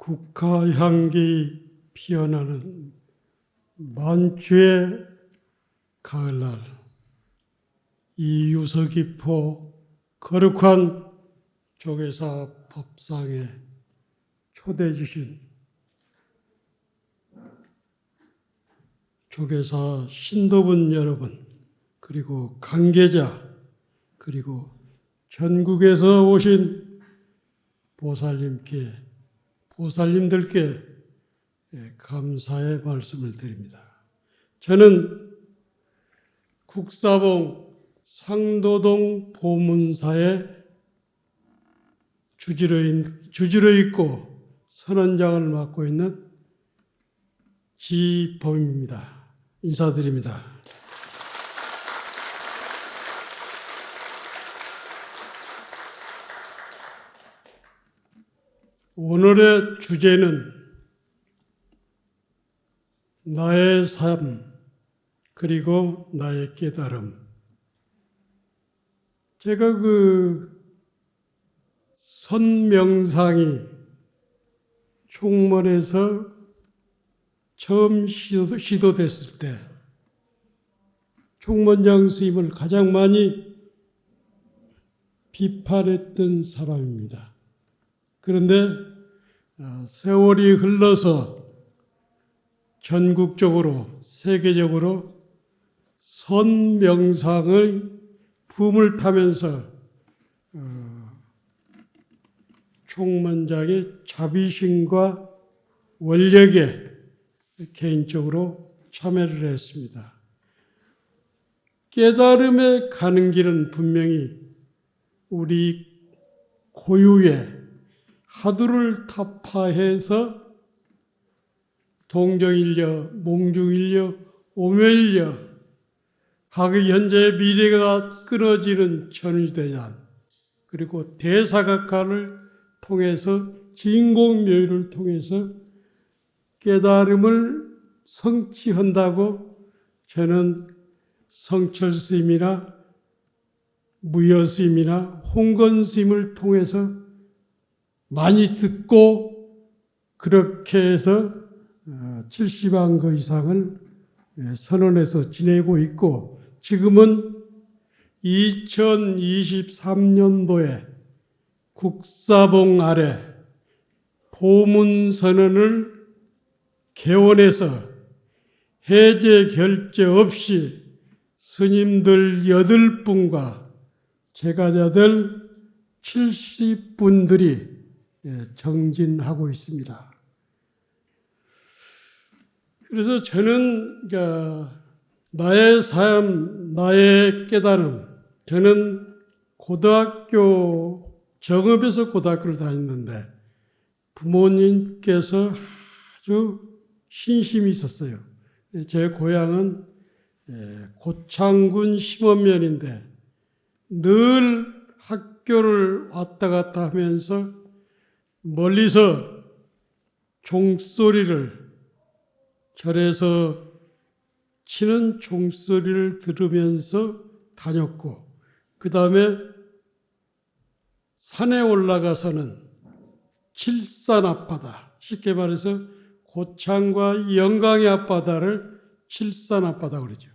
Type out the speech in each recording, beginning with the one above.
국화향기 피어나는 만주의 가을날, 이 유서 깊고 거룩한 조계사 법상에 초대해 주신 조계사 신도분 여러분, 그리고 관계자, 그리고 전국에서 오신 보살님들께 감사의 말씀을 드립니다. 저는 국사봉 상도동 보문사에 주지로 있고 선원장을 맡고 있는 지범입니다. 인사드립니다. 오늘의 주제는 나의 삶 그리고 나의 깨달음. 제가 선명상이 총무원에서 처음 시도됐을 때 총무원장 스님을 가장 많이 비판했던 사람입니다. 그런데 세월이 흘러서 전국적으로 세계적으로 선명상의 붐을 타면서 총무원장의 자비심과 원력에 개인적으로 참여를 했습니다. 깨달음에 가는 길은 분명히 우리 고유의 하두를 타파해서 동정일려, 몽중일려, 오묘일려, 과거, 현재, 미래가 끊어지는 천주대잔, 그리고 대사각화를 통해서 진공묘유를 통해서 깨달음을 성취한다고 저는 성철 스님이나 무여 스님이나 홍건 스님을 통해서 많이 듣고 그렇게 해서 70안 거 이상을 선언해서 지내고 있고, 지금은 2023년도에 국사봉 아래 보문선언을 개원해서 해제 결제 없이 스님들 8분과 제가자들 70분들이 정진하고 있습니다. 그래서 저는 나의 삶, 나의 깨달음, 저는 정읍에서 고등학교를 다녔는데 부모님께서 아주 신심이 있었어요. 제 고향은 고창군 심원면인데 늘 학교를 왔다 갔다 하면서 멀리서 종소리를, 절에서 치는 종소리를 들으면서 다녔고, 그 다음에 산에 올라가서는 칠산 앞바다, 쉽게 말해서 고창과 영광의 앞바다를 칠산 앞바다 그러죠.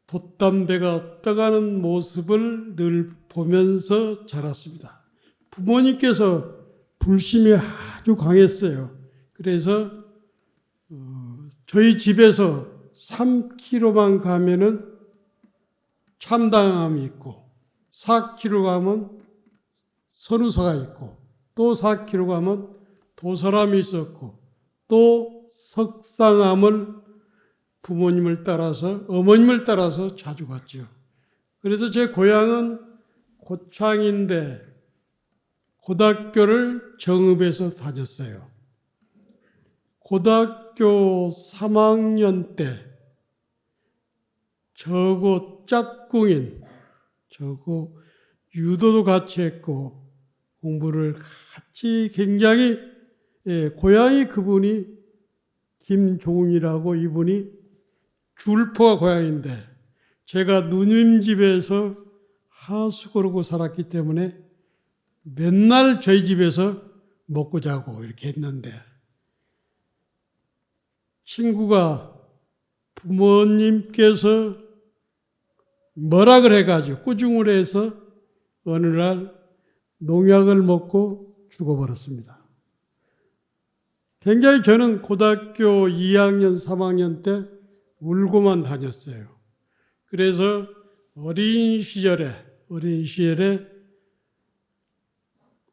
돛담배가 떠가는 모습을 늘 보면서 자랐습니다. 부모님께서 불심이 아주 강했어요. 그래서 저희 집에서 3km만 가면은 참당함이 있고, 4km 가면 선우서가 있고, 또 4km 가면 도서람이 있었고, 또 석상암을 부모님을 따라서, 어머님을 따라서 자주 갔죠. 그래서 제 고향은 고창인데 고등학교를 정읍에서 다녔어요. 고등학교 3학년 때 저고 짝꿍인, 저고 유도도 같이 했고 공부를 같이 굉장히, 고향이 그분이 김종훈이라고, 이분이 줄포가 고향인데 제가 누님 집에서 하수구르고 살았기 때문에 맨날 저희 집에서 먹고 자고 이렇게 했는데 친구가 부모님께서 뭐라 그래가지고 꾸중을 해서 어느 날 농약을 먹고 죽어버렸습니다. 굉장히 저는 고등학교 2학년, 3학년 때 울고만 다녔어요. 그래서 어린 시절에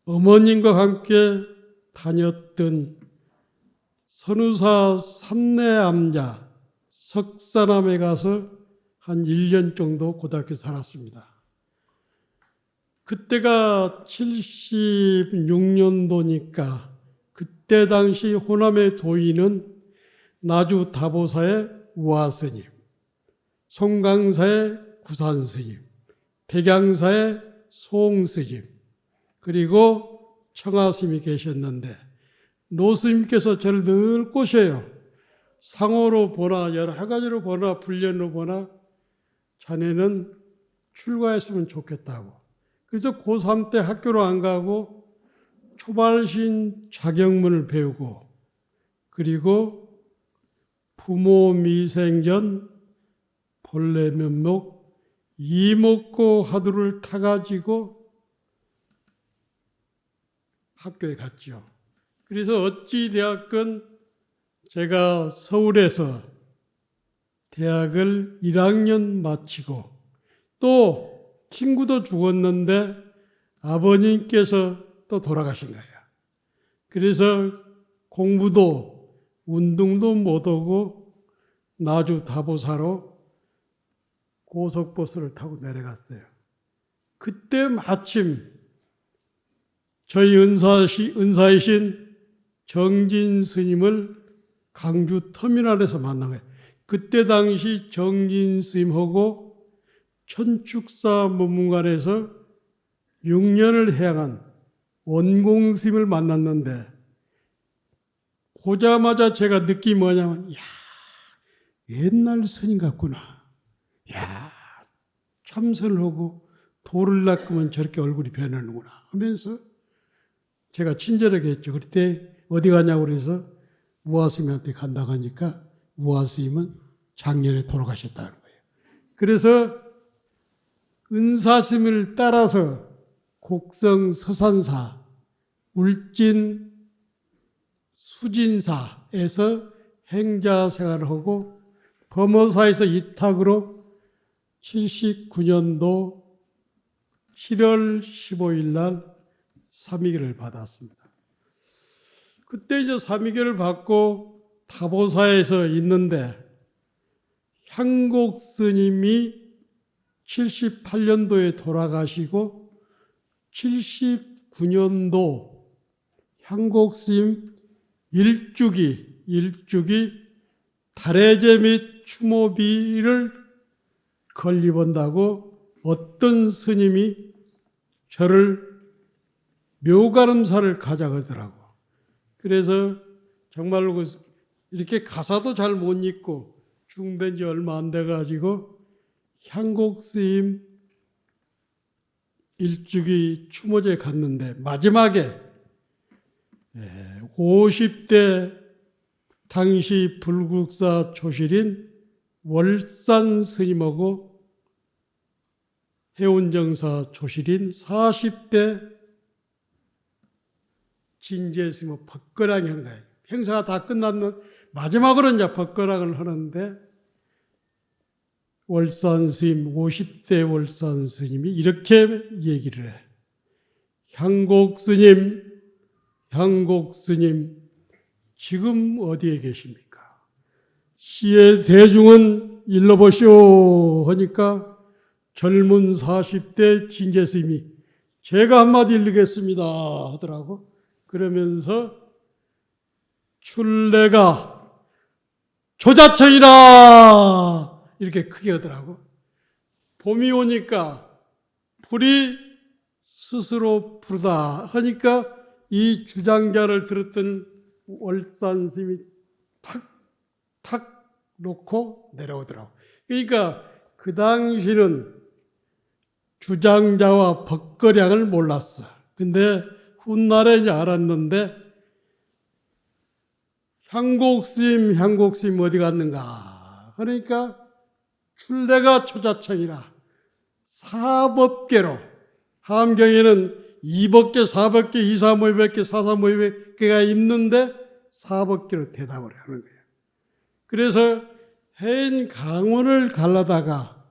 어머님과 함께 다녔던 선우사 삼내암자 석산암에 가서 한 1년 정도 고등학교 살았습니다. 그때가 76년도니까 그때 당시 호남의 도인은 나주 다보사의 우화스님, 송강사의 구산스님, 백양사의 송스님, 그리고 청하스님이 계셨는데 노스님께서 저를 늘 꼬셔요. 상호로 보나 여러 가지로 보나 불련으로 보나 자네는 출가했으면 좋겠다고. 그래서 고3 때 학교로 안 가고 초발신 자경문을 배우고 그리고 부모 미생전 본래 면목 이목고 화두를 타가지고 학교에 갔죠. 그래서 어찌되었건 제가 서울에서 대학을 1학년 마치고 또 친구도 죽었는데 아버님께서 또 돌아가신 거예요. 그래서 공부도 운동도 못하고 나주 다보사로 고속버스를 타고 내려갔어요. 그때 마침 저희 은사이신 정진 스님을 강주 터미널에서 만난 거예요. 그때 당시 정진 스님하고 천축사 법문관에서 6년을 해양한 원공 스님을 만났는데 보자마자 제가 느낀 뭐냐면 야 옛날 스님 같구나. 야 참선을 하고 도를 닦으면 저렇게 얼굴이 변하는구나 하면서 제가 친절하게 했죠. 그때 어디 가냐고 그래서 우화스님한테 간다고 하니까 우화스님은 작년에 돌아가셨다는 거예요. 그래서 은사스님을 따라서 곡성 서산사, 울진 수진사에서 행자 생활을 하고 범어사에서 이탁으로 79년도 7월 15일 날 삼위계를 받았습니다. 그때 이제 삼위계를 받고 다보사에서 있는데 향곡 스님이 78년도에 돌아가시고 79년도 향곡 스님 일주기 달해제 및 추모비를 건립한다고 어떤 스님이 저를 묘가름사를 가져가더라고. 그래서 정말로 이렇게 가사도 잘 못 읽고 중된 지 얼마 안 돼가지고 향곡 스님 일주기 추모제에 갔는데 마지막에 50대 당시 불국사 조실인 월산 스님하고 해운정사 조실인 40대 진제 스님하고 법거랑이 하는 거예요. 행사가 다 끝났는 마지막으로 이제 법거랑을 하는데 월산 스님 50대 월산 스님이 이렇게 얘기를 해. 향곡 스님 지금 어디에 계십니까? 시의 대중은 일러보시오 하니까 젊은 40대 진제 스님이 제가 한마디 읽겠습니다 하더라고. 그러면서 출래가 조자천이라 이렇게 크게 하더라고. 봄이 오니까 불이 스스로 부르다 하니까 이 주장자를 들었던 월산 스님이 탁 놓고 내려오더라고. 그러니까 그 당시는 주장자와 법거량을 몰랐어. 근데 훗날에 이제 알았는데 향곡스님 어디 갔는가? 그러니까 출래가 초자청이라 사법계로, 함경에는 2법계, 4법계, 2사모의법계, 4사모의법계가 있는데 사법계로 대답을 하는 거예요. 그래서 해인 강원을 가려다가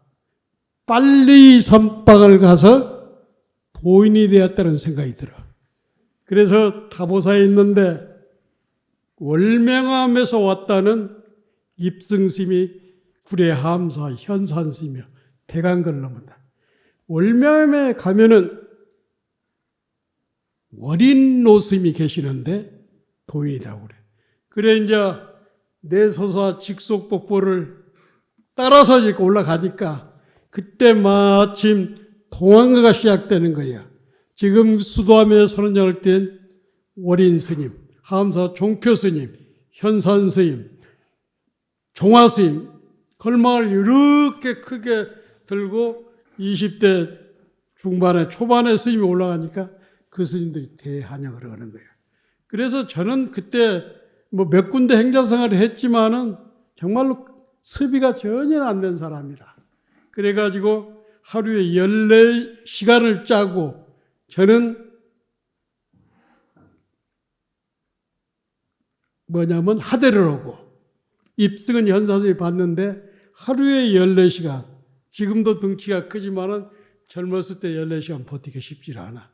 빨리 선박을 가서 도인이 되었다는 생각이 들어. 그래서 타보사에 있는데 월명암에서 왔다는 입승스님이 구례함사 현산스이며 대강걸 넘었다. 월명암에 가면은 월인노스님이 계시는데 도인이라고 그래. 그래 이제 내소사 직속법보를 따라서 이렇게 올라가니까 그때 마침 동안가가 시작되는 거야. 지금 수도암에 선언장을 뗀 월인 스님, 함사 종표 스님, 현산 스님, 종화 스님, 걸망을 이렇게 크게 들고 20대 중반에 초반에 스님이 올라가니까 그 스님들이 대환영을 하는 거예요. 그래서 저는 그때 뭐 몇 군데 행자생활을 했지만은 정말로 습의가 전혀 안 된 사람이라. 그래가지고 하루에 14시간을 짜고 저는 뭐냐면 하대를 하고 입승은 현사선이 봤는데 하루에 14시간, 지금도 덩치가 크지만은 젊었을 때 14시간 버티기 쉽지 않아.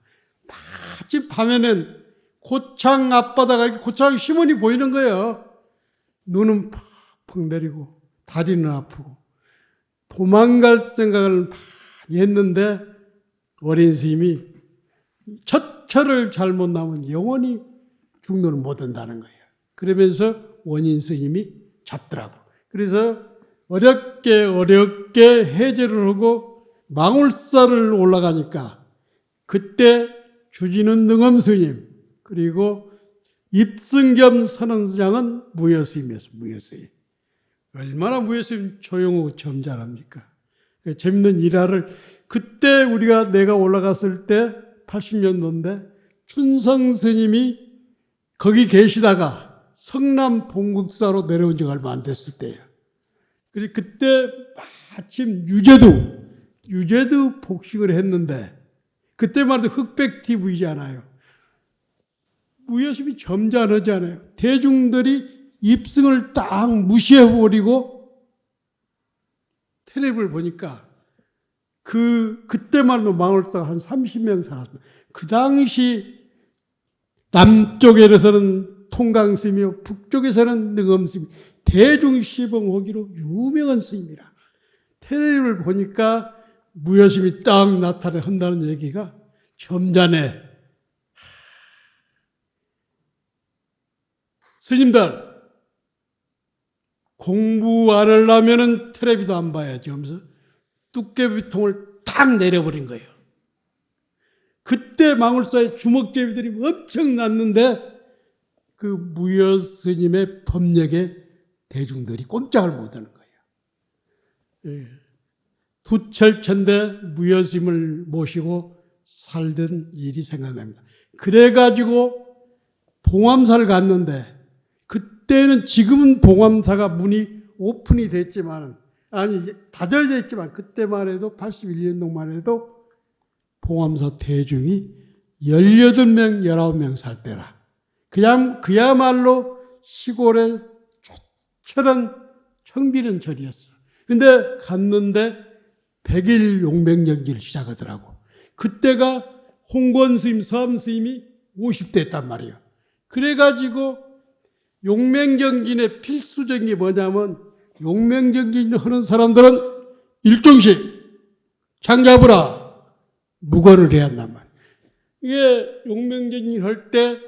마침 밤에는 고창 앞바다가 이렇게 고창 시몬이 보이는 거예요. 눈은 팍팍 내리고 다리는 아프고 도망갈 생각을 많이 했는데 어린 스님이 첫 철을 잘못 나면 영원히 중도를 못 한다는 거예요. 그러면서 원인 스님이 잡더라고. 그래서 어렵게 해제를 하고 망울사를 올라가니까 그때 주지는 능엄 스님 그리고 입승겸 선언장은 무여스님이었어요. 무여스님. 얼마나 무여스님 조용하고 점잖합니까? 재밌는 일화를 그때 내가 올라갔을 때 80년도인데 춘성 스님이 거기 계시다가 성남 봉국사로 내려온 지 얼마 안 됐을 때예요. 그리고 그때 마침 유재두 복식을 했는데 그때만 해도 흑백 TV잖아요. 무여심이 점잖하잖아요. 대중들이 입승을 딱 무시해버리고 텔레비를 보니까 그때만 해도 망울사가 한 30명 살았습니다. 그 당시 남쪽에서는 통강스님이요 북쪽에서는 능엄스님 대중시봉하기로 유명한 스님이라. 텔레비를 보니까 무여심이 딱 나타난다는 얘기가 점잖해. 스님들 공부 안 하려면은 텔레비도 안 봐야지 하면서 뚝개비통을 탁 내려버린 거예요. 그때 망울사의 주먹제비들이 엄청 났는데 그 무여 스님의 법력에 대중들이 꼼짝을 못하는 거예요. 두철천대 무여 스님을 모시고 살던 일이 생각납니다. 그래가지고 봉암사를 갔는데 그때는 지금은 봉암사가 문이 오픈이 됐지만 닫아져 있지만 그때만 해도 81년도만 해도 봉암사 대중이 18명, 19명 살 때라. 그야말로 시골의 조촐한 청비는 절이었어. 근데 갔는데 100일 용맹정기를 시작하더라고. 그때가 홍권 스님, 서암 스님이 50대였단 말이에요. 그래가지고 용맹정진의 필수적인 게 뭐냐면 용맹정진 하는 사람들은 일종씩 장잡으라 무거를 해야 한단 말이에요. 이게 용맹정진 할 때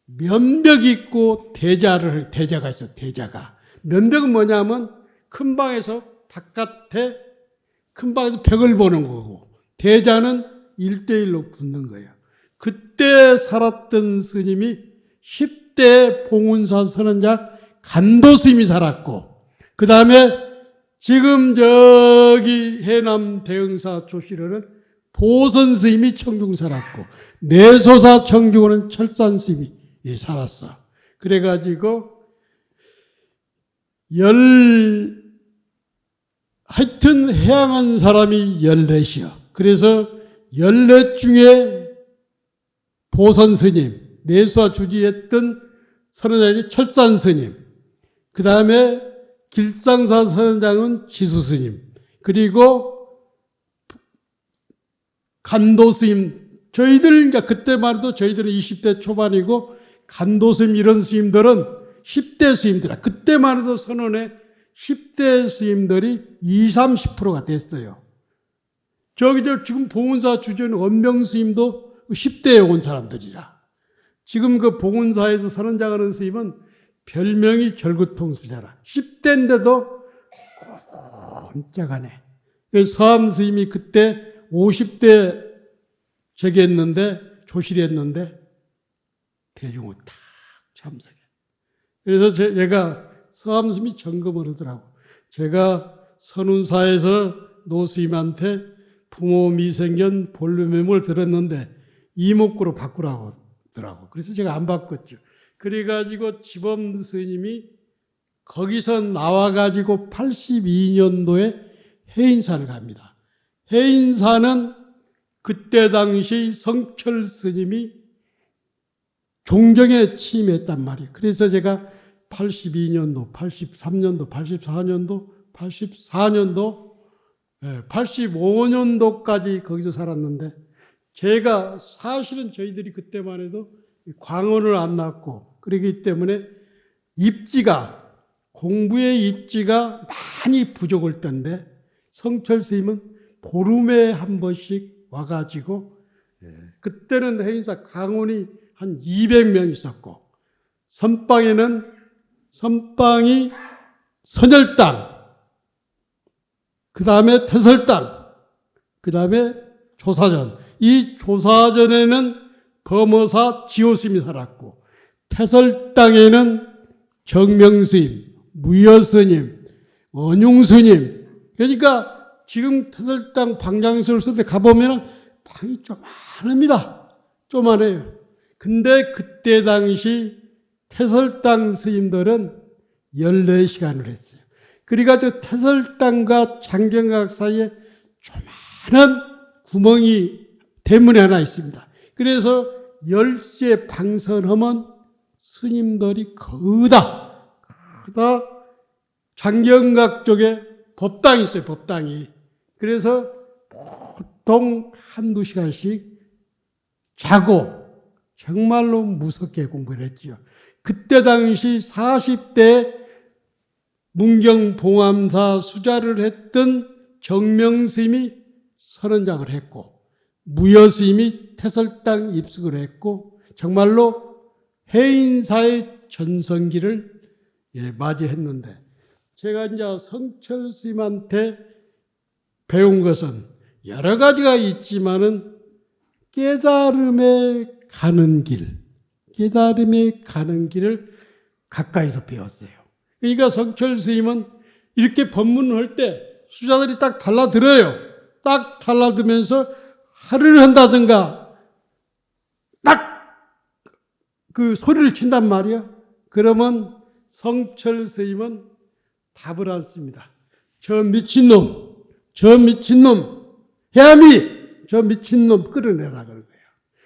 면벽이 있고 대자가 있어. 대자가. 면벽은 뭐냐면 큰 방에서 바깥에 큰 방에서 벽을 보는 거고 대자는 1대1로 붙는 거예요. 그때 살았던 스님이 10대 봉운사 선언자 간도 스님이 살았고 그 다음에 지금 저기 해남 대흥사 조실에는 보선 스님이 청중 살았고 내소사 청중은 철산 스님이 살았어. 그래가지고 하여튼 해양한 사람이 14이요. 그래서 14 중에 보선 스님, 내수와 주지했던 선원장이 철산 스님, 그 다음에 길상사 선원장은 지수 스님, 그리고 간도 스님, 저희들, 그러니까 그때만 해도 저희들은 20대 초반이고, 간도 스님 이런 스님들은 10대 스님들이야. 그때만 해도 선원에 10대 스님들이 20, 30%가 됐어요. 지금 봉은사 주전 원명 스님도 10대에 온 사람들이라. 지금 그 봉은사에서 선원장하는 스님은 별명이 절구통수자라. 10대인데도 꼼짝하네. 서암 스님이 그때 50대 재개했는데, 조실했는데, 대중을 탁 참석해. 그래서 제가 서암 스님이 점검을 하더라고. 제가 선운사에서 노 스님한테 부모 미생견 본류매물 들었는데 이목구로 바꾸라고 하더라고. 그래서 제가 안 바꿨죠. 그래가지고 지범 스님이 거기서 나와가지고 82년도에 해인사를 갑니다. 해인사는 그때 당시 성철 스님이 종정에 취임했단 말이에요. 그래서 제가 82년도, 83년도, 84년도, 84년도, 85년도까지 거기서 살았는데, 제가 사실은 저희들이 그때만 해도 광원을 안 낳고, 그러기 때문에 공부의 입지가 많이 부족할 때인데, 성철 스님은 보름에 한 번씩 와가지고, 그때는 해인사 강원이 한 200명 있었고, 선방이 선열당, 그 다음에 태설당, 그 다음에 조사전. 이 조사전에는 범어사 지호스님이 살았고, 태설당에는 정명스님, 무여스님, 언용스님. 그러니까 지금 태설당 방장실 쓸 때 가보면 방이 쪼만합니다. 쪼만해요. 근데 그때 당시 태설당 스님들은 14시간을 했어요. 그래가지고 태설당과 장경각 사이에 조만한 구멍이 대문에 하나 있습니다. 그래서 10시에 방선하면 스님들이 거다 장경각 쪽에 법당이 있어요. 법당이. 그래서 보통 한두 시간씩 자고 정말로 무섭게 공부를 했죠. 그때 당시 40대 문경봉암사 수자를 했던 정명스님이 선원장을 했고, 무여스님이 태설당 입숙을 했고, 정말로 해인사의 전성기를 맞이했는데, 제가 이제 성철 스님한테 배운 것은 여러 가지가 있지만은 깨달음에 가는 길을 가까이서 배웠어요. 그러니까 성철 스님은 이렇게 법문을 할 때 수자들이 딱 달라들어요. 딱 달라들면서 하를 한다든가 딱 그 소리를 친단 말이야. 그러면 성철 스님은 답을 않습니다. 저 미친놈, 해암이 저 미친놈 끌어내라 그런 거예요.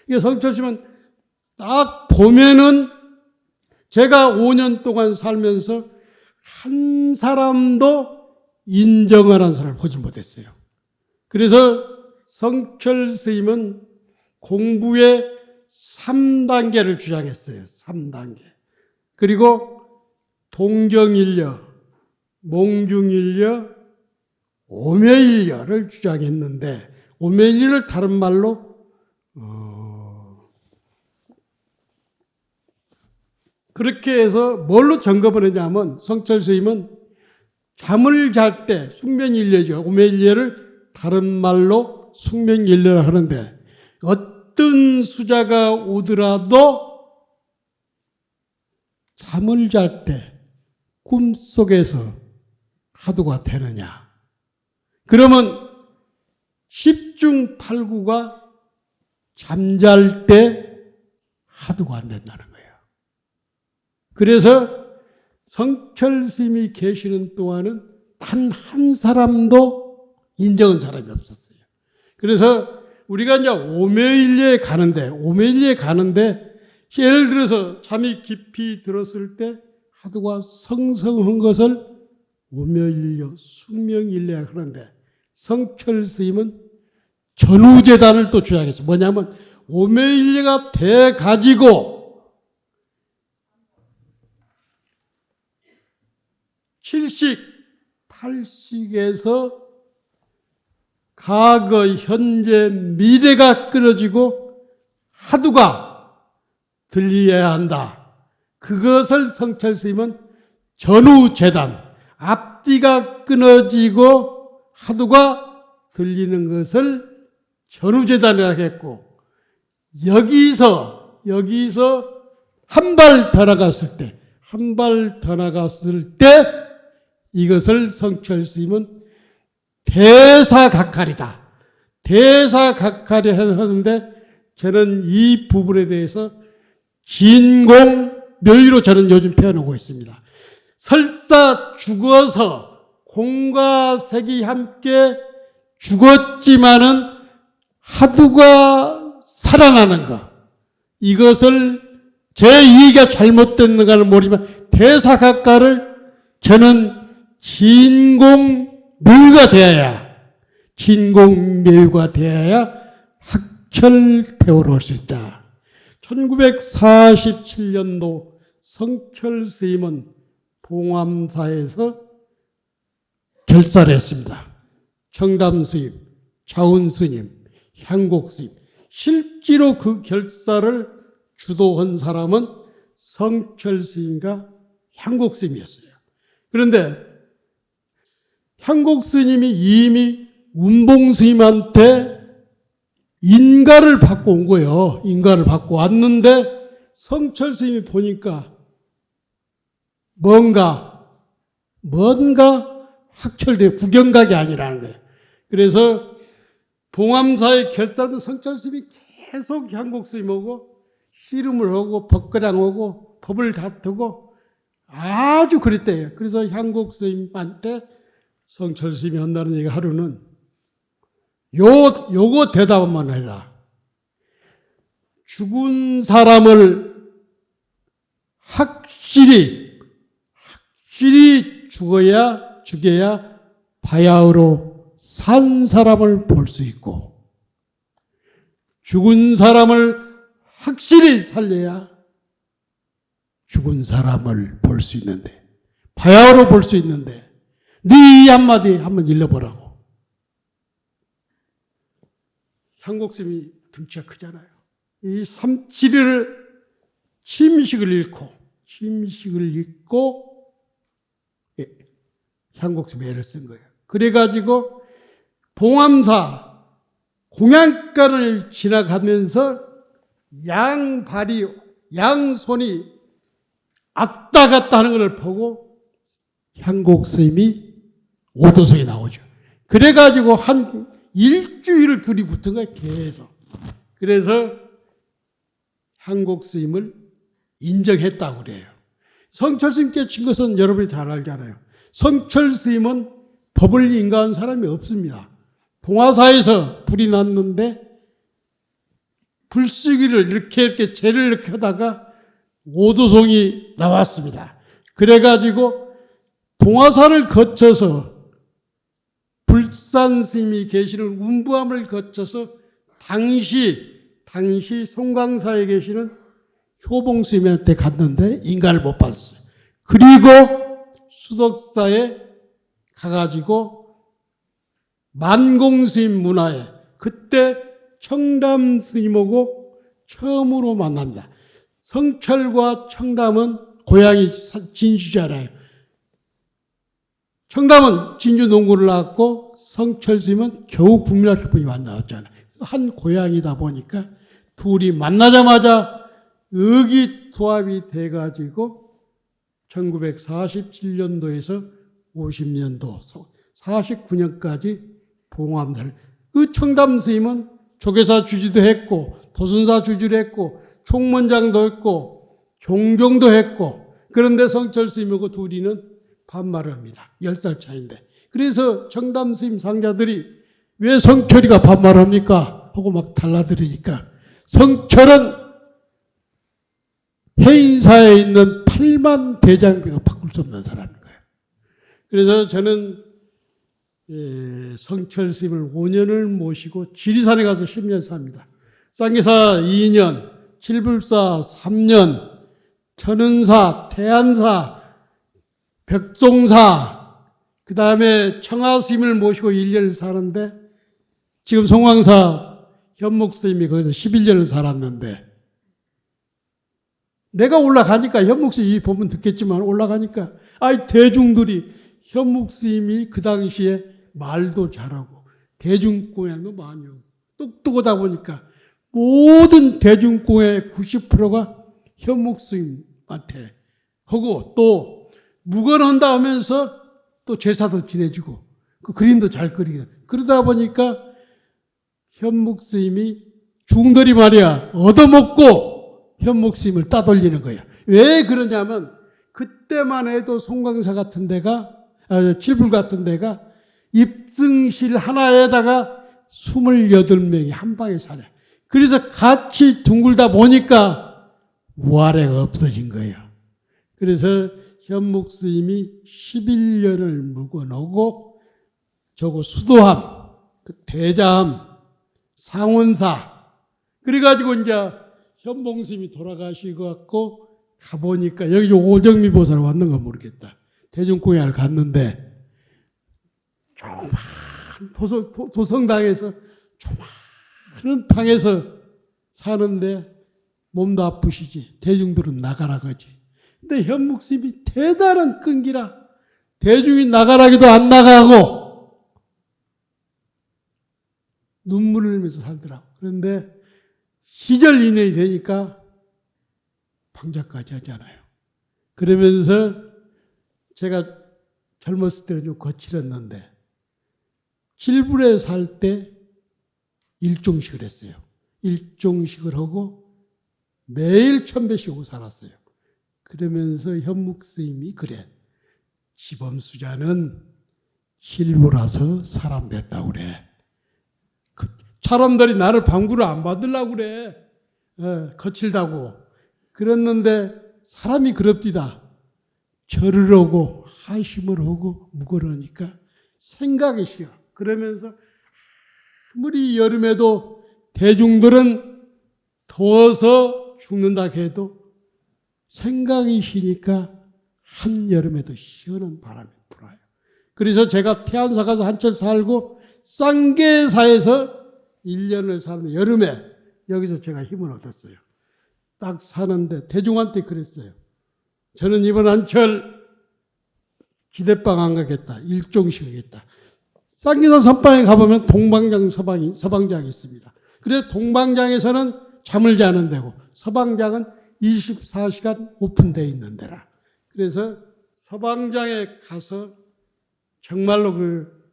이게 성철 스님은 딱 보면은 제가 5년 동안 살면서 한 사람도 인정하는 사람을 보지 못했어요. 그래서 성철 스님은 공부의 3단계를 주장했어요. 3단계. 그리고 동정일려, 몽중일려, 오매일려를 주장했는데, 오매일려를 다른 말로 그렇게 해서 뭘로 점검을 했냐면, 성철 스님은 잠을 잘 때 숙명일려죠. 오매일려를 다른 말로 숙명일려를 하는데, 어떤 수자가 오더라도 잠을 잘 때 꿈속에서 화두가 되느냐. 그러면 10중 8구가 잠잘 때 하도가 안 된다는 거예요. 그래서 성철 스님이 계시는 동안은 단 한 사람도 인정한 사람이 없었어요. 그래서 우리가 이제 오묘일리에 가는데 예를 들어서 잠이 깊이 들었을 때 하도가 성성한 것을 오묘일려, 숙명일려 하는데 성철 스님은 전우재단을 또 주장했어요. 뭐냐면 오묘일려가 돼가지고 7식, 8식에서 과거, 현재, 미래가 끊어지고 하두가 들려야 한다. 그것을 성철 스님은 전우재단, 앞뒤가 끊어지고 하두가 들리는 것을 전우재단이라고 했고, 여기서 한 발 더 나갔을 때 이것을 성철 스님은 대사각칼이다. 대사각칼이 하는데 저는 이 부분에 대해서 진공묘의로 저는 요즘 표현하고 있습니다. 설사 죽어서 공과 색이 함께 죽었지만은 하두가 살아나는 것, 이것을 제 이해가 잘못됐는가는 모르지만 대사각칼을 저는 진공묘의가 되어야 학철대오로 할 수 있다. 1947년도 성철 스님은 봉암사에서 결사를 했습니다. 청담 스님, 자운 스님, 향곡 스님, 실제로 그 결사를 주도한 사람은 성철 스님과 향곡 스님이었어요. 그런데 향곡 스님이 이미 운봉 스님한테 인가를 받고 온 거예요. 인가를 받고 왔는데 성철 스님이 보니까 뭔가 학철대 구경각이 아니라는 거예요. 그래서 봉암사의 결사는 성철 스님이 계속 향곡 스님하고 씨름을 하고 법거량하고 법을 다투고 아주 그랬대요. 그래서 향곡 스님한테 성철 스님이 한다는 얘기가 하루는 요거 대답만 해라. 죽은 사람을 확실히 죽여야 바야흐로 산 사람을 볼 수 있고, 죽은 사람을 확실히 살려야 죽은 사람을 볼 수 있는데, 바야흐로 볼 수 있는데, 네 이 한마디 한번 일러보라고. 향곡스님이 등치가 크잖아요. 이 3.7을 침식을 읽고 향곡스님이 애를 쓴 거예요. 그래가지고 봉암사 공양가를 지나가면서 양손이 왔다 갔다 하는 것을 보고 향곡스님이 오도성에 나오죠. 그래가지고 한 일주일을 둘이 붙은 거예요, 계속. 그래서 향곡스님을 인정했다고 그래요. 성철 스님께 친 것은 여러분이 잘 알잖아요. 성철 스님은 법을 인가한 사람이 없습니다. 동화사에서 불이 났는데 불쓰기를 이렇게 재를 이렇게 하다가 오도송이 나왔습니다. 그래가지고 동화사를 거쳐서 불산 스님이 계시는 운부암을 거쳐서 당시 송광사에 계시는 효봉 스님한테 갔는데 인가를 못 받았어요. 그리고 수덕사에 가가지고 만공 스님 문화에 그때 청담 스님하고 처음으로 만납니다. 성철과 청담은 고향이 진주잖아요. 청담은 진주 농구를 나왔고 성철 스님은 겨우 국민학교분이 만나왔잖아요. 한 고향이다 보니까 둘이 만나자마자 의기투합이 돼가지고 1947년도에서 50년도, 49년까지 봉암사를 그 청담 스님은 조계사 주지도 했고 도순사 주지를 했고 총무장도 했고 종종도 했고, 그런데 성철 스님하고 둘이는 반말을 합니다. 10살 차이인데. 그래서 청담 스님 상자들이 왜 성철이가 반말합니까? 하고 막 달라들으니까, 성철은 해인사에 있는 8만 대장교도 바꿀 수 없는 사람인 거예요. 그래서 저는 성철 스님을 5년을 모시고 지리산에 가서 10년 삽니다. 쌍계사 2년, 칠불사 3년, 천은사, 태안사, 벽종사, 그 다음에 청하스님을 모시고 1년을 사는데, 지금 송황사 현목스님이 거기서 11년을 살았는데, 내가 올라가니까, 현목스님이 보면 듣겠지만 올라가니까, 대중들이 현목스님이 그 당시에 말도 잘하고 대중공연도 많이 하고 똑똑하다 보니까 모든 대중공연의 90%가 현목스님한테 하고, 또 묵언한다 하면서 또 제사도 지내주고 그 그림도 잘 그리고, 그러다 보니까 현목스님이 중들이 말이야 얻어먹고 현목스님을 따돌리는 거야. 왜 그러냐면 그때만 해도 송광사 같은 데가, 칠불 같은 데가 입승실 하나에다가 28명이 한 방에 살아. 그래서 같이 둥글다 보니까 우아래가 없어진 거예요. 그래서 현목 스님이 11년을 묵어놓고 저거 수도함, 대자함, 상원사, 그래가지고 이제 현봉 스님이 돌아가시고 갖고 가보니까 여기 오정미 보살 왔는가 모르겠다. 대중공연을 갔는데 조그만 도성당에서 조그마한 방에서 사는데 몸도 아프시지. 대중들은 나가라 거지. 근데 현목 스님이 대단한 끈기라 대중이 나가라기도 안 나가고 눈물을 흘리면서 살더라고. 그런데 시절 인연이 되니까 방자까지 하잖아요. 그러면서 제가 젊었을 때는 좀 거칠었는데 칠불에 살 때 일종식을 했어요. 일종식을 하고 매일 천배씩 하고 살았어요. 그러면서 현목 스님이 그래, 지범수자는 힐보라서 사람 됐다고 그래. 사람들이 나를 방구를 안 받으려고 그래. 거칠다고. 그랬는데 사람이 그럽디다. 절을 하고 하심을 하고 묵으려니까 생각이 쉬어. 그러면서 아무리 여름에도 대중들은 더워서 죽는다 해도 생각이 쉬니까 한여름에도 시원한 바람이 불어요. 그래서 제가 태안사 가서 한철 살고 쌍계사에서 1년을 사는데 여름에 여기서 제가 힘을 얻었어요. 딱 사는데 대중한테 그랬어요. 저는 이번 한철 기대방 안 가겠다. 일종식 하겠다. 쌍계사 선방에 가보면 동방장 서방장이 있습니다. 그래서 동방장에서는 잠을 자는 데고 서방장은 24시간 오픈되어 있는 데라. 그래서 서방장에 가서 정말로 그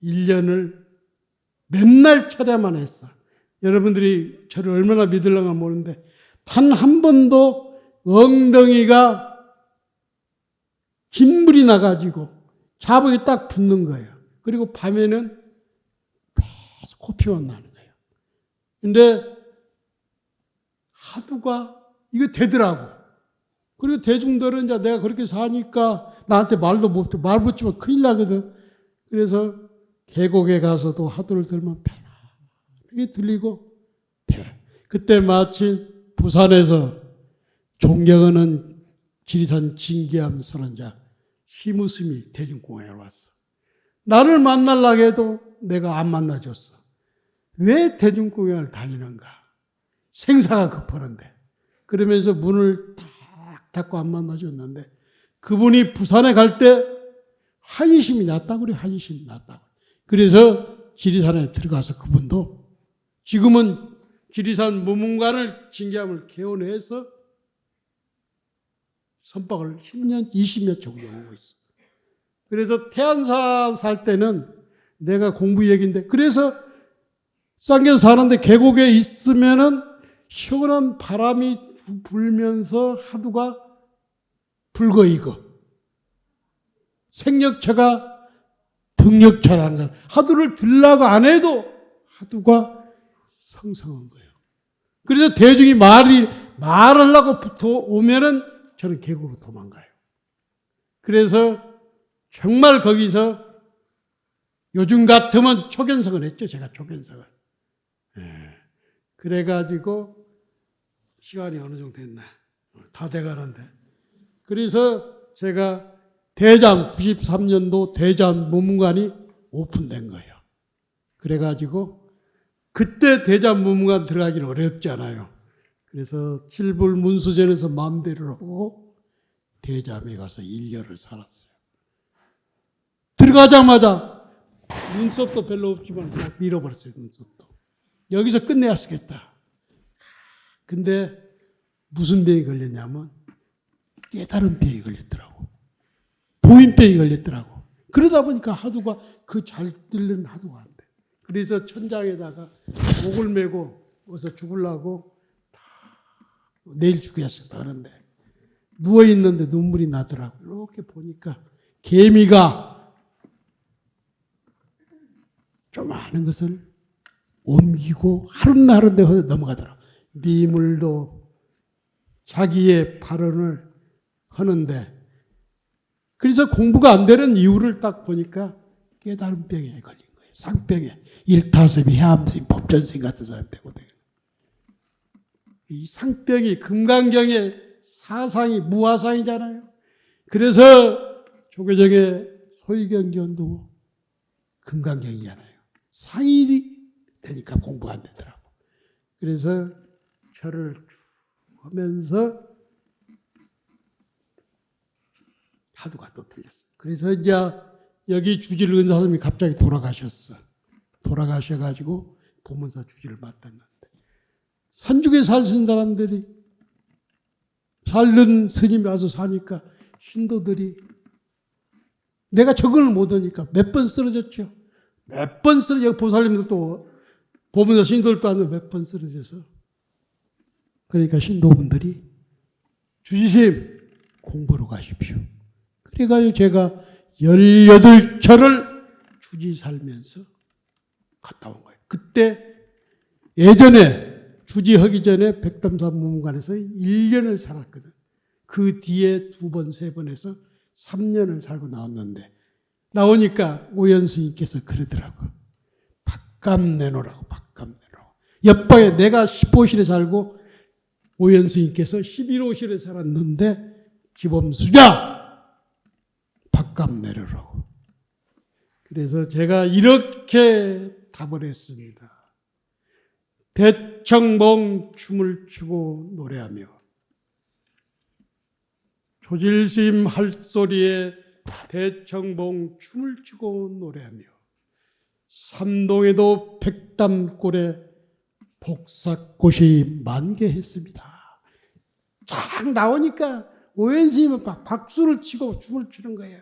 1년을 맨날 철야만 했어. 여러분들이 저를 얼마나 믿으려나 모르는데 단 한 번도 엉덩이가 진물이 나가지고 자복이 딱 붙는 거예요. 그리고 밤에는 계속 코피만 나는 거예요. 근데 하두가 이거 되더라고. 그리고 대중들은 이제 내가 그렇게 사니까 나한테 말도 못해. 말 붙이면 큰일 나거든. 그래서 계곡에 가서도 하두를 들면 편하게 들리고 그때 마침 부산에서 존경하는 지리산 진기암 선원자 시무스님이 대중공연에 왔어. 나를 만나려고 해도 내가 안 만나줬어. 왜 대중공연을 다니는가? 생사가 급하는데. 그러면서 문을 딱 닫고 안 만나줬는데 그분이 부산에 갈 때 한심이 났다고 그래. 한심이 났다고. 그래서 지리산에 들어가서 그분도 지금은 지리산 무문관을 진기암을 개원해서 선박을 10년, 20년 정도 오고 있어. 그래서 태안사 살 때는 내가 공부 얘기인데 그래서 쌍계에서 사는데 계곡에 있으면은 시원한 바람이 불면서 하두가 붉어 익어. 생력차가 등력차라는 것. 하두를 들라고 안 해도 하두가 성성한 거예요. 그래서 대중이 말하려고 붙어 오면은 저는 계곡으로 도망가요. 그래서 정말 거기서 요즘 같으면 초견성을 했죠. 제가 초견성을. 그래가지고 시간이 어느 정도 됐나. 다 돼가는데. 그래서 제가 대잠 93년도 대잠 문문관이 오픈된 거예요. 그래가지고 그때 대잠 문문관 들어가기는 어렵지 않아요. 그래서 칠불 문수전에서 마음대로 하고 대잠에 가서 1년을 살았어요. 들어가자마자 눈썹도 별로 없지만 그냥 밀어버렸어요. 눈썹도. 여기서 끝내야 쓰겠다. 근데 무슨 병이 걸렸냐면 깨달은 병이 걸렸더라고. 도인병이 걸렸더라고. 그러다 보니까 하두가 그 잘 들리는 하두가 안 돼. 그래서 천장에다가 목을 메고 어서 죽으려고 내일 죽겠다 하는데 누워있는데 눈물이 나더라고. 이렇게 보니까 개미가 좀 아는 것을 옮기고 하루나루인데 넘어가더라고. 미물도 자기의 발언을 하는데 그래서 공부가 안 되는 이유를 딱 보니까 깨달은 병에 걸린 거예요. 상병에. 일타섭이 해암스님, 법전스님 같은 사람 되거든요. 이 상병이 금강경의 사상이 무화상이잖아요. 그래서 조계종의 소위경전도 금강경이잖아요. 상이 되니까 공부가 안 되더라고. 그래서 절을 하면서 하두가 또 틀렸어. 그래서 이제 여기 주지를 은사스님이 갑자기 돌아가셨어. 돌아가셔가지고 보문사 주지를 맡았는데 산중에 사는 사람들이 살는 스님이 와서 사니까 신도들이 내가 적응을 못하니까 몇 번 쓰러졌죠. 몇 번 쓰러져. 보살님들도 보문사 신도들도 안 몇 번 쓰러져서 그러니까 신도분들이 주지심 공부로 가십시오. 그래가지고 제가 18절을 주지 살면서 갔다 온 거예요. 그때 예전에 주지하기 전에 백담사 문문관에서 1년을 살았거든. 그 뒤에 2번, 3번 해서 3년을 살고 나왔는데 나오니까 오연 스님께서 그러더라고. 밥값 내놓으라고, 밥값 내놓으라고. 옆방에 내가 15실에 살고 오연 스님께서 11호실에 살았는데 지범수자! 밥값 내려라고. 그래서 제가 이렇게 답을 했습니다. 대청봉 춤을 추고 노래하며 조질스님 할 소리에 대청봉 춤을 추고 노래하며 삼동에도 백담골에 복사꽃이 만개했습니다. 쫙 나오니까 오연스님은 막 박수를 치고 춤을 추는 거예요.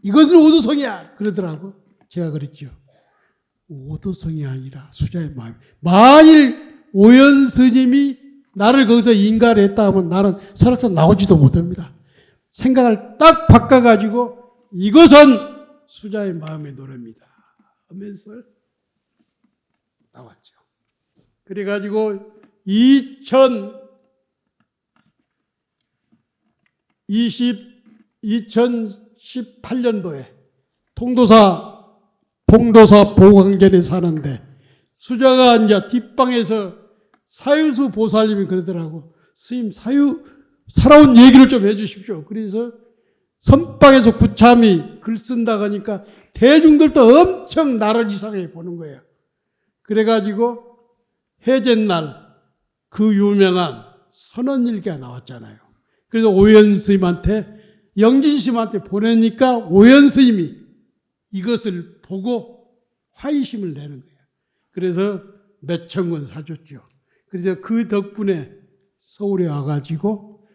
이것은 오도성이야 그러더라고. 제가 그랬죠. 오도성이 아니라 수자의 마음. 만일 오연스님이 나를 거기서 인가를 했다 하면 나는 설악산 나오지도 못합니다. 생각을 딱 바꿔가지고 이것은 수자의 마음의 노래입니다 하면서 나왔죠. 그래가지고 2018년도에 봉도사 보광전에 사는데 수자가 이제 뒷방에서 사유수 보살님이 그러더라고. 스님 살아온 얘기를 좀 해주십시오. 그래서 선방에서 구참이 글 쓴다고 하니까 대중들도 엄청 나를 이상하게 보는 거예요. 그래가지고 해제날 그 유명한 선언일기가 나왔잖아요. 그래서 오연스님한테 영진스님한테 보내니까 오연스님이 이것을 보고 화이심을 내는 거예요. 그래서 몇천 권 사줬죠. 그래서 그 덕분에 서울에 와가지고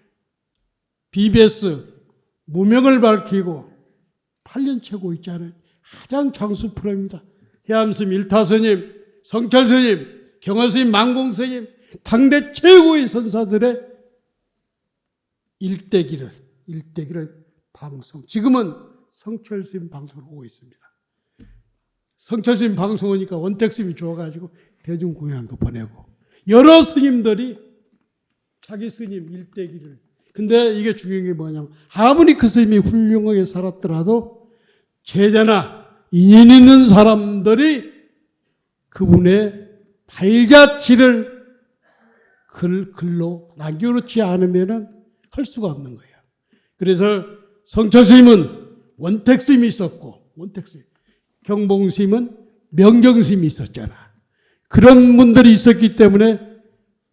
BBS 무명을 밝히고 8년 채고 있잖아요. 가장 장수 프로입니다. 해암스님 일타스님 성철 스님, 경화 스님, 망공 스님, 당대 최고의 선사들의 일대기를 방송, 지금은 성철 스님 방송을 하고 있습니다. 성철 스님 방송 오니까 원택 스님이 좋아가지고 대중공연도 보내고 여러 스님들이 자기 스님 일대기를. 근데 이게 중요한 게 뭐냐면 아무리 그 스님이 훌륭하게 살았더라도 제자나 인연 있는 사람들이 그분의 발자취를 글로 남겨놓지 않으면 할 수가 없는 거예요. 그래서 성철 스님은 원택 스님이 있었고, 원택 스님, 경봉 스님은 명경 스님이 있었잖아. 그런 분들이 있었기 때문에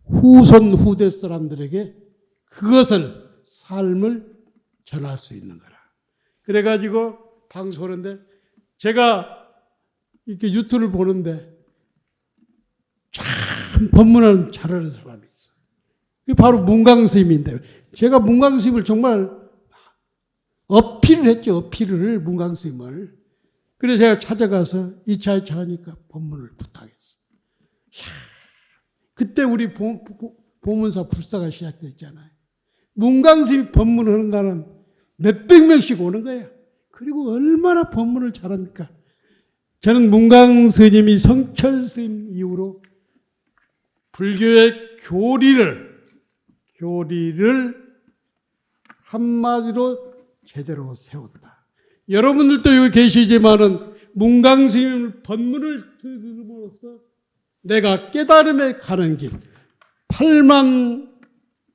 후손 후대 사람들에게 그것을 삶을 전할 수 있는 거라. 그래가지고 방송하는데 제가 이렇게 유튜브를 보는데 참 법문을 잘하는 사람이 있어. 그게 바로 문강 스님인데 제가 문강 스님을 정말 어필을 했죠. 어필을 문강 스님을. 그래서 제가 찾아가서 2차 하니까 법문을 부탁했어. 그때 우리 보문사 불사가 시작됐잖아요. 문강 스님 법문을 하는 날은 몇백 명씩 오는 거예요. 그리고 얼마나 법문을 잘합니까? 저는 문강 스님이 성철 스님 이후로 불교의 교리를 한마디로 제대로 세웠다. 여러분들도 여기 계시지만은 문강 스님 법문을 들음으로써 내가 깨달음에 가는 길, 8만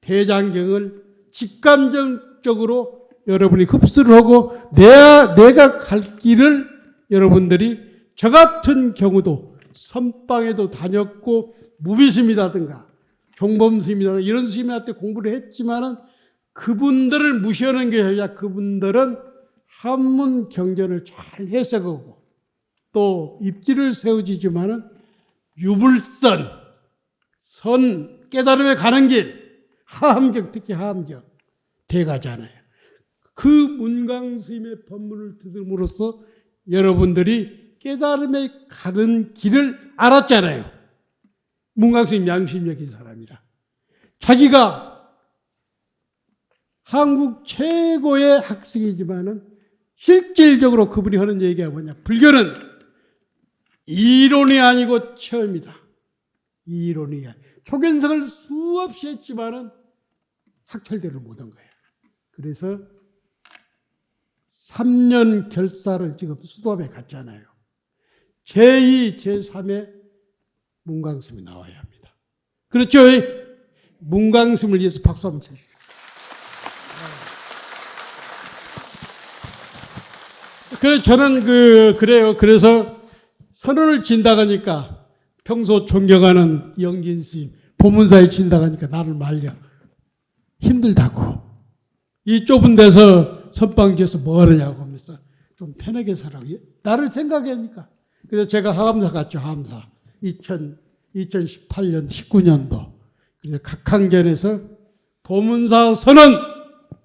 대장경을 직감적으로 여러분이 흡수를 하고 내가 갈 길을 여러분들이 저 같은 경우도 선방에도 다녔고 무비스님이라든가 종범스님이라든가 이런 스님한테 공부를 했지만은 그분들을 무시하는 게 아니라 그분들은 한문 경전을 잘 해석하고 또 입지를 세우지지만은 유불선, 선, 깨달음에 가는 길, 하함경, 특히 하함경, 대가잖아요. 그 문강 스님의 법문을 들음으로써 여러분들이 깨달음에 가는 길을 알았잖아요. 문강 스님 양심적인 사람이라. 자기가 한국 최고의 학생이지만은 실질적으로 그분이 하는 얘기가 뭐냐. 불교는 이론이 아니고 체험이다. 이론이 아니고. 초견성을 수없이 했지만은 학철대를 못한 거예요. 그래서 3년 결사를 지금 수도합에 갔잖아요. 제2, 제3의 문강스님이 나와야 합니다. 그렇죠? 문강스님을 위해서 박수 한번 쳐주십시오. 그래서 저는 그래요. 그래서 선언을 진다가니까 평소 존경하는 영진 스님, 보문사에 진다가니까 나를 말려. 힘들다고. 이 좁은 데서 선방지에서 뭐 하느냐고 하면서 좀 편하게 살라고. 나를 생각하니까. 그래서 제가 하암사 갔죠, 하암사. 2018년, 19년도. 그래서 각항전에서 보문사 선언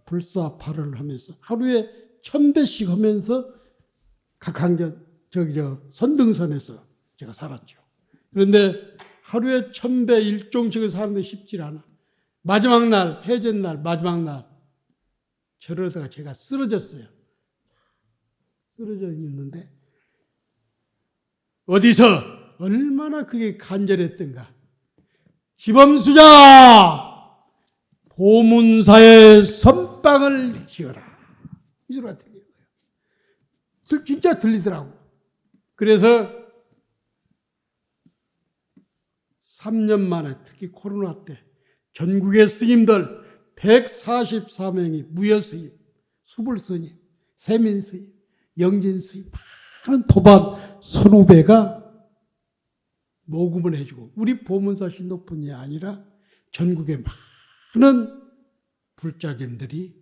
불사 발언을 하면서 하루에 1000배씩 하면서 각항전, 선등선에서 제가 살았죠. 그런데 하루에 1000배 일종씩을 사는데 쉽지 않아. 마지막 날, 해전날, 마지막 날, 저러다가 제가 쓰러졌어요. 쓰러져 있는데, 어디서 얼마나 그게 간절했던가. 시범수자! 보문사의 선방을 지어라. 이 소리가 들리는 거예요. 진짜 들리더라고. 그래서 3년 만에 특히 코로나 때 전국의 스님들 144명이 무여스님, 수불스님, 세민스님, 영진스님 많은 도반 선후배가 모금을 해주고 우리 보문사 신도뿐이 아니라 전국의 많은 불자님들이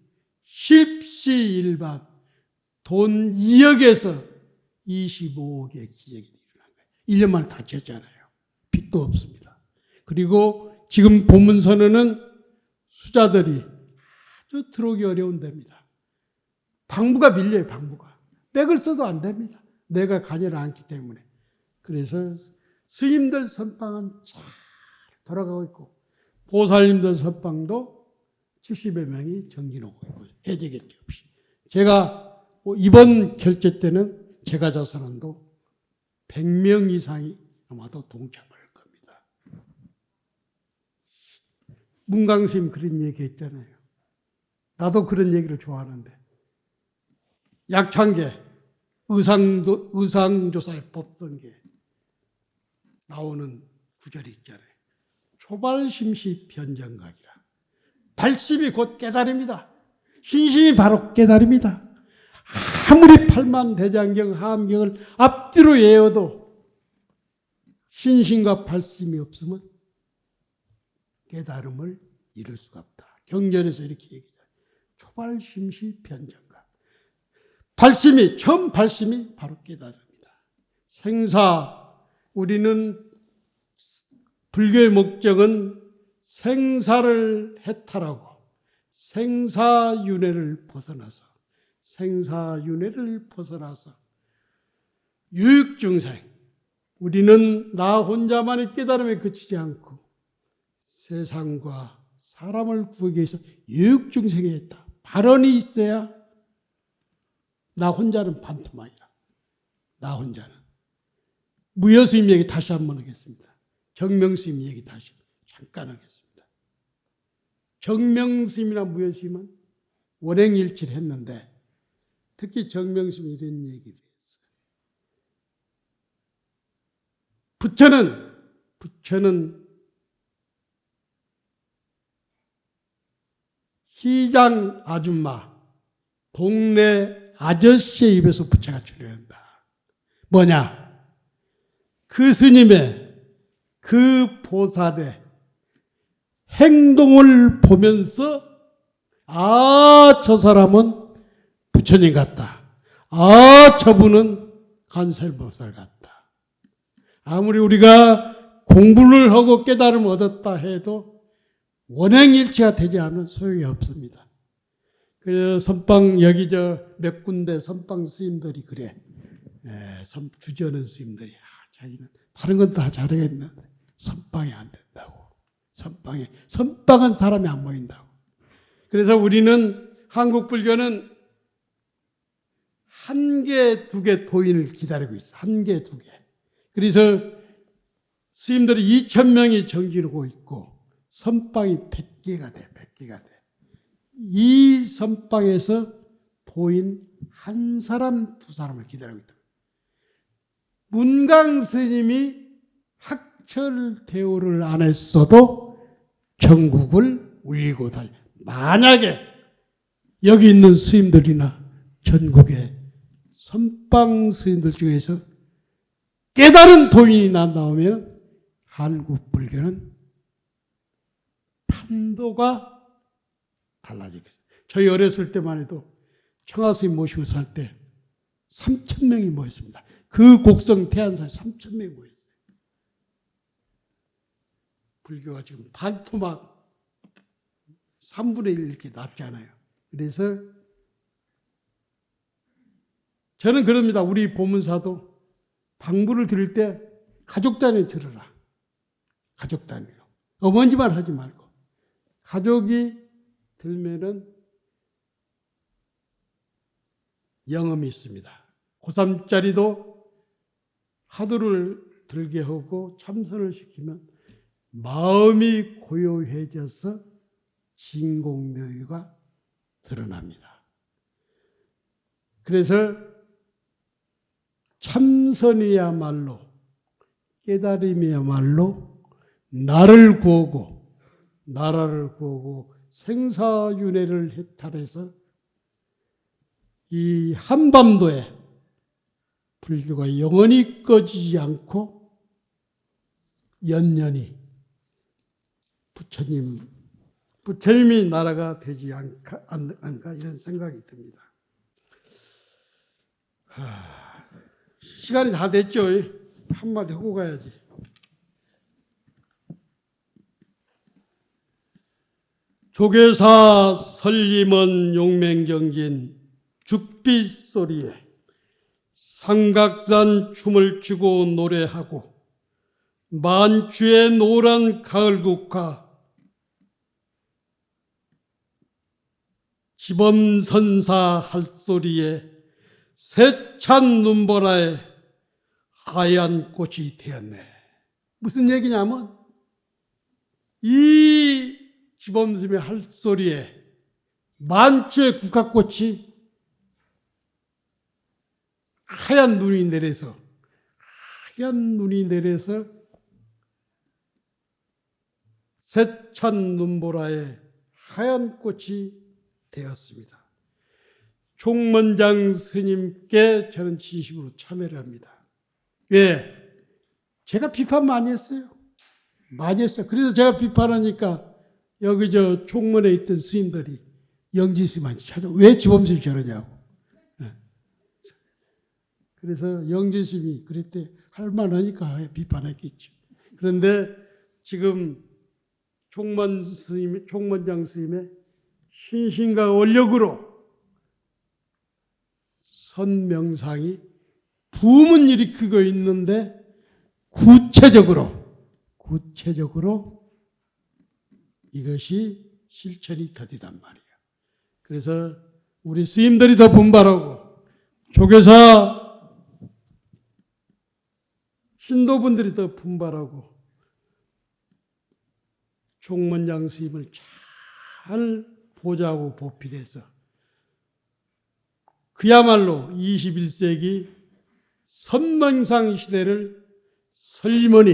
십시일반 돈 2억에서 25억의 기적이 일어난 거예요. 1년 만에 다 쳤잖아요. 빚도 없습니다. 그리고 지금 보문선언은 수자들이 아주 들어오기 어려운 데입니다. 방부가 밀려요. 방부가. 백을 써도 안 됩니다. 내가 가지를 않기 때문에. 그래서 스님들 선방은 잘 돌아가고 있고 보살님들 선방도 70여 명이 정진하고 있고 해제 결제 없이. 제가 이번 결제 때는 제가 자선원도 100명 이상이 아마도 동참할 겁니다. 문광스님 그런 얘기 했잖아요. 나도 그런 얘기를 좋아하는데 약창계 의상조사에 뽑던 게 나오는 구절이 있잖아요. 초발심시 변정각이라. 발심이 곧 깨달음이다. 신심이 바로 깨달음이다. 아무리 팔만대장경 하암경을 앞뒤로 외워도 신심과 발심이 없으면 깨달음을 이룰 수가 없다. 경전에서 이렇게 얘기해요. 초발심시 변정각. 발심이, 처음 발심이 바로 깨달음이다. 생사, 우리는 불교의 목적은 생사를 해탈하고 생사윤회를 벗어나서 유익중생, 우리는 나 혼자만의 깨달음에 그치지 않고 세상과 사람을 구하기 위해서 유익중생에 했다. 발언이 있어야 나 혼자는 반토막이라. 나 혼자는. 무여스님 얘기 다시 한번 하겠습니다. 정명스님 얘기 다시 잠깐 하겠습니다. 정명스님이나 무여스님은 원행일치를 했는데 특히 정명스님이 이런 얘기를 했어요. 부처는 시장 아줌마, 동네 아저씨의 입에서 부처가 출현한다. 뭐냐? 그 스님의 그 보살의 행동을 보면서 저 사람은 부처님 같다. 저분은 관세음보살 같다. 아무리 우리가 공부를 하고 깨달음을 얻었다 해도 원행일치가 되지 않으면 소용이 없습니다. 그래서 선방 여기 몇 군데 선방 스님들이 그래. 주저하는 스님들이 자기는 다른 건 다 잘하겠는데 선방이 안 된다고. 선방은 사람이 안 모인다고. 그래서 우리는 한국 불교는 한 개, 두 개 도인을 기다리고 있어. 한 개, 두 개. 그래서 스님들이 2,000명이 정진하고 있고 선방이 100개가 돼. 100개가 돼. 이 선방에서 도인 한 사람, 두 사람을 기다리고 있다. 문강 스님이 학철 대우를 안 했어도 전국을 울리고 다니. 만약에 여기 있는 스님들이나 전국의 선방 스님들 중에서 깨달은 도인이 나오면 한국 불교는 판도가 달라지겠어요. 저희 어렸을 때만 해도 청하 스님 모시고 살 때 3,000명이 모였습니다. 그 곡성 태안사에 3,000명이 모였어요. 불교가 지금 반토막 3분의 1 이렇게 낮잖아요. 그래서 저는 그럽니다. 우리 보문사도 방부를 들을 때 가족 단위 들으라. 가족 단위로. 어머니만 하지 말고. 가족이 들면은 영음이 있습니다. 고3짜리도 하두를 들게 하고 참선을 시키면 마음이 고요해져서 진공묘유가 드러납니다. 그래서 참선이야말로 깨달음이야말로 나를 구하고 나라를 구하고 생사윤회를 해탈해서 이 한반도에 불교가 영원히 꺼지지 않고 연연히 부처님이 나라가 되지 않을까 이런 생각이 듭니다. 시간이 다 됐죠? 한마디 하고 가야지. 조계사 설림은 용맹정진 죽빛 소리에 삼각산 춤을 추고 노래하고 만추의 노란 가을국화, 지범선사 할소리에 세찬 눈보라에 하얀 꽃이 되었네. 무슨 얘기냐면 이 지범스님의 할소리에 만추의 국화꽃이 하얀 눈이 내려서 세찬 눈보라에 하얀 꽃이 되었습니다. 총문장 스님께 저는 진심으로 참여를 합니다. 왜? 제가 비판 많이 했어요. 그래서 제가 비판하니까 여기 저 총문에 있던 스님들이 영지 스님한테 찾아 왜 지범스님이 저러냐고. 그래서 영지 스님이 그랬대. 할만하니까 비판했겠죠. 그런데 지금 총문장 스님의 신신과 원력으로 선명상이 붐은 일으키고 있는데 구체적으로 이것이 실천이 더디단 말이에요. 그래서 우리 스님들이 더 분발하고 조계사 신도분들이 더 분발하고 총문장 스님을 잘 보좌하고 보필해서 그야말로 21세기 선명상 시대를 설림원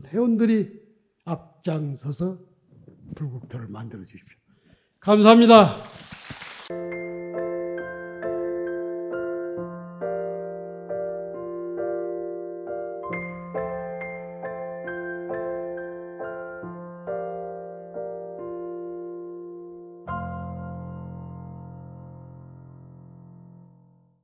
회원들이 앞장서서 불국토를 만들어 주십시오. 감사합니다.